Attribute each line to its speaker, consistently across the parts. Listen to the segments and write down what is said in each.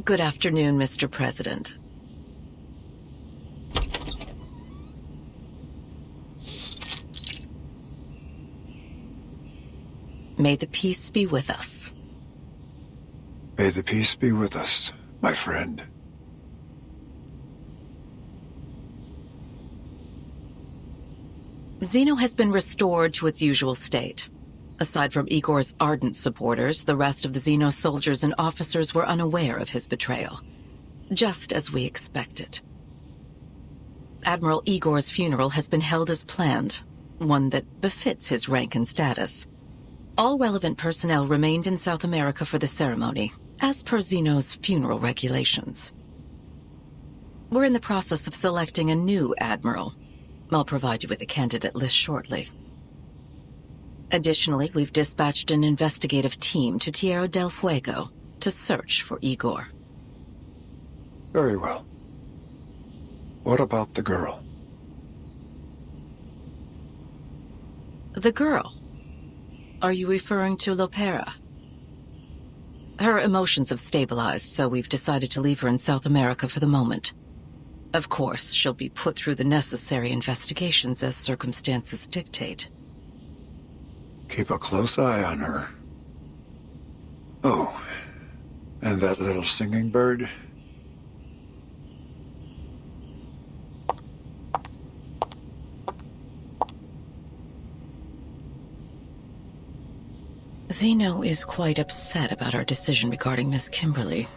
Speaker 1: Good afternoon, Mr. President. May the peace be with us.
Speaker 2: May the peace be with us, my friend.
Speaker 1: Xeno has been restored to its usual state. Aside from Igor's ardent supporters, the rest of the Xeno soldiers and officers were unaware of his betrayal, just as we expected. Admiral Igor's funeral has been held as planned, one that befits his rank and status. All relevant personnel remained in South America for the ceremony, as per Xeno's funeral regulations. We're in the process of selecting a new admiral. I'll provide you with a candidate list shortly. Additionally, we've dispatched an investigative team to Tierra del Fuego to search for Igor.
Speaker 2: Very well. What about the girl?
Speaker 1: The girl? Are you referring to Lopera? Her emotions have stabilized, so we've decided to leave her in South America for the moment. Of course, she'll be put through the necessary investigations as circumstances dictate.
Speaker 2: Keep a close eye on her. Oh, and that little singing bird?
Speaker 1: Xeno is quite upset about our decision regarding Miss Kimberly.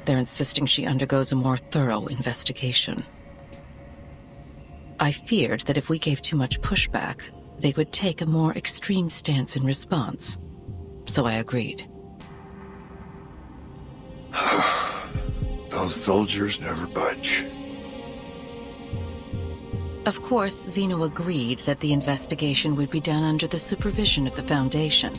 Speaker 1: They're insisting she undergoes a more thorough investigation. I feared that if we gave too much pushback, they would take a more extreme stance in response. So I agreed.
Speaker 2: Those soldiers never budge.
Speaker 1: Of course, Xeno agreed that the investigation would be done under the supervision of the Foundation.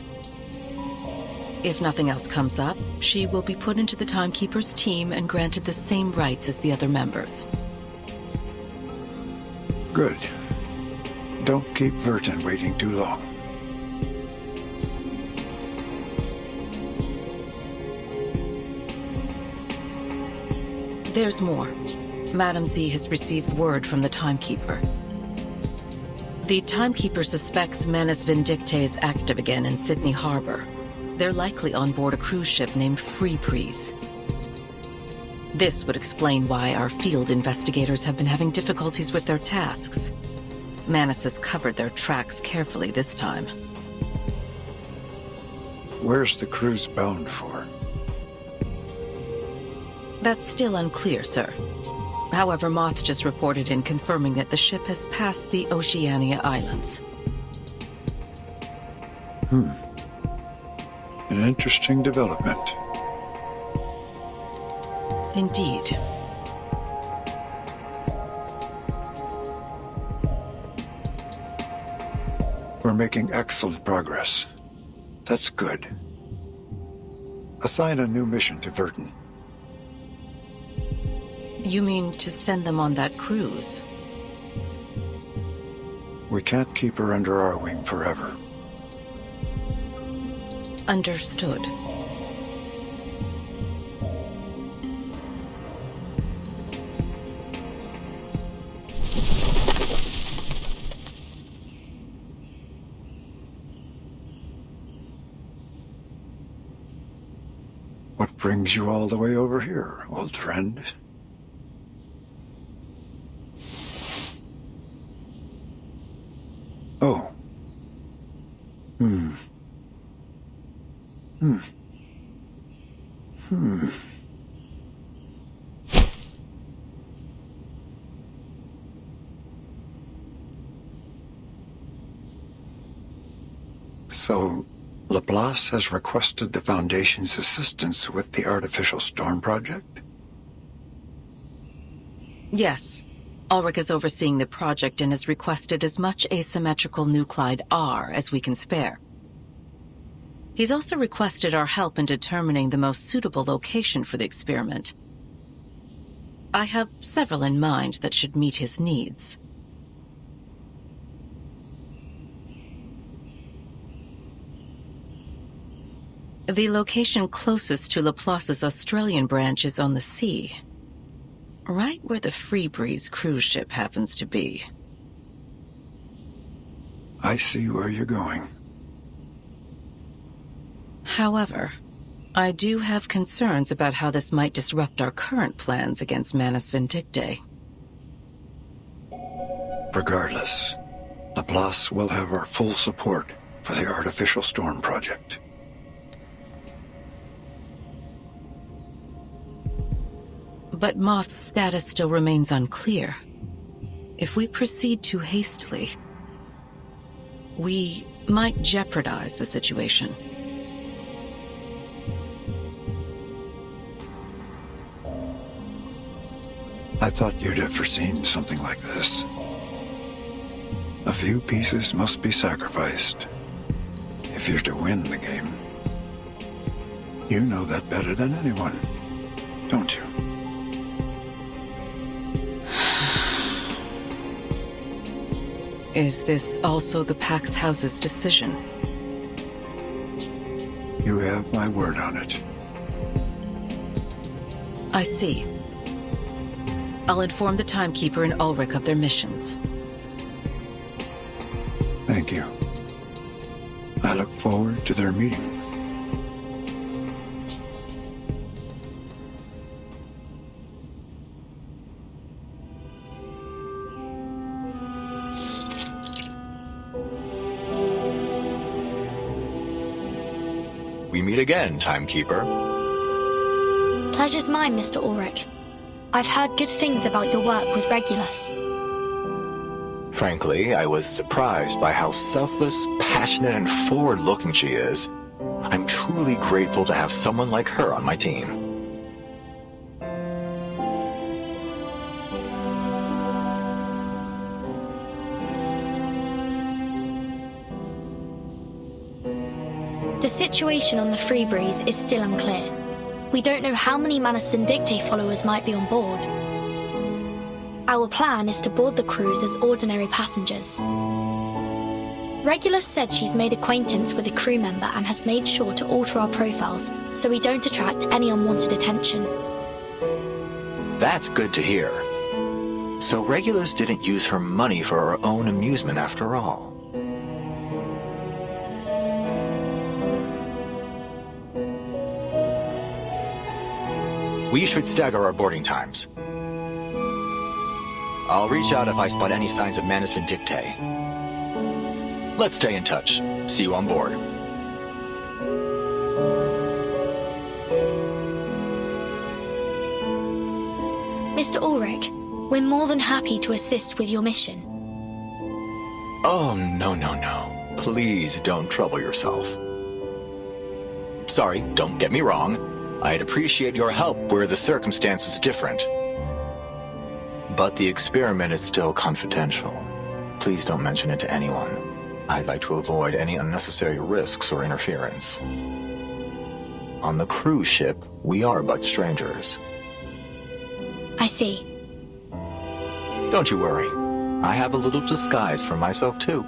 Speaker 1: If nothing else comes up, she will be put into the Timekeeper's team and granted the same rights as the other members.
Speaker 2: Good. Don't keep Vertin waiting too long.
Speaker 1: There's more. Madam Z has received word from the Timekeeper. The Timekeeper suspects Manus Vindicte is active again in Sydney Harbor. They're likely on board a cruise ship named Freeprise. This would explain why our field investigators have been having difficulties with their tasks. Manus has covered their tracks carefully this time.
Speaker 2: Where's the cruise bound for?
Speaker 1: That's still unclear, sir. However, Moth just reported in confirming that the ship has passed the Oceania Islands.
Speaker 2: An interesting development.
Speaker 1: Indeed.
Speaker 2: We're making excellent progress. That's good. Assign a new mission to Vertin.
Speaker 1: You mean to send them on that cruise?
Speaker 2: We can't keep her under our wing forever.
Speaker 1: Understood.
Speaker 2: What brings you all the way over here, old friend? Oh. So, Laplace has requested the Foundation's assistance with the Artificial Storm Project?
Speaker 1: Yes. Ulrich is overseeing the project and has requested as much asymmetrical nuclide R as we can spare. He's also requested our help in determining the most suitable location for the experiment. I have several in mind that should meet his needs. The location closest to Laplace's Australian branch is on the sea, right where the Freebreeze cruise ship happens to be.
Speaker 2: I see where you're going.
Speaker 1: However, I do have concerns about how this might disrupt our current plans against Manus Vindictae.
Speaker 2: Regardless, Laplace will have our full support for the Artificial Storm project.
Speaker 1: But Moth's status still remains unclear. If we proceed too hastily, we might jeopardize the situation.
Speaker 2: I thought you'd have foreseen something like this. A few pieces must be sacrificed if you're to win the game. You know that better than anyone, don't you?
Speaker 1: Is this also the Pax House's decision?
Speaker 2: You have my word on it.
Speaker 1: I see. I'll inform the Timekeeper and Ulrich of their missions.
Speaker 2: Thank you. I look forward to their meeting.
Speaker 3: We meet again, Timekeeper.
Speaker 4: Pleasure's mine, Mr. Ulrich. I've heard good things about your work with Regulus.
Speaker 3: Frankly, I was surprised by how selfless, passionate, and forward-looking she is. I'm truly grateful to have someone like her on my team.
Speaker 4: The situation on the Freebreeze is still unclear. We don't know how many Manus Vindictae followers might be on board. Our plan is to board the cruise as ordinary passengers. Regulus said she's made acquaintance with a crew member and has made sure to alter our profiles so we don't attract any unwanted attention.
Speaker 3: That's good to hear. So Regulus didn't use her money for her own amusement after all. We should stagger our boarding times. I'll reach out if I spot any signs of Manus Vindictae. Let's stay in touch. See you on board.
Speaker 4: Mr. Ulrich, we're more than happy to assist with your mission.
Speaker 3: Oh, no. Please don't trouble yourself. Sorry, don't get me wrong. I'd appreciate your help were the circumstances different. But the experiment is still confidential. Please don't mention it to anyone. I'd like to avoid any unnecessary risks or interference. On the cruise ship, we are but strangers.
Speaker 4: I see.
Speaker 3: Don't you worry. I have a little disguise for myself too.